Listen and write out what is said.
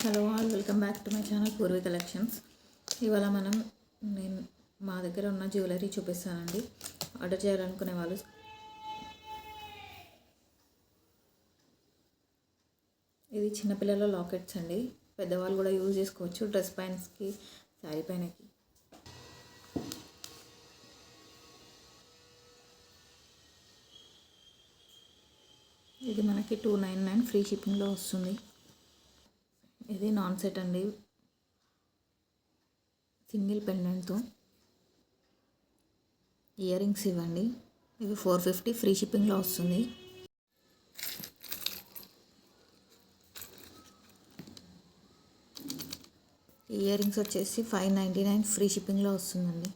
Hello all, welcome back to my channel Purvi collections. ఇవాళ నేను మా దగ్గర ఉన్న జ్యువెలరీ చూపిస్తానండి. ఆర్డర్ చేయాలనుకునే వాళ్ళు ఇది చిన్నపిల్లల లాకెట్స్ అండి. పెద్దవాళ్ళు కూడా యూజ్ చేసుకోవచ్చు, డ్రెస్ పైన్స్కి, శారీ పైనకి. ఇది మనకి 299 ఫ్రీ షిప్పింగ్లో వస్తుంది. ఇది నాన్ సెట్ అండి, సింగిల్ పెండెంట్తో. ఇయర్ రింగ్స్ ఇవ్వండి, ఇవి 450 ఫ్రీ షిప్పింగ్లో వస్తుంది. ఇయర్ రింగ్స్ వచ్చేసి 599 ఫ్రీ షిప్పింగ్లో వస్తుందండి.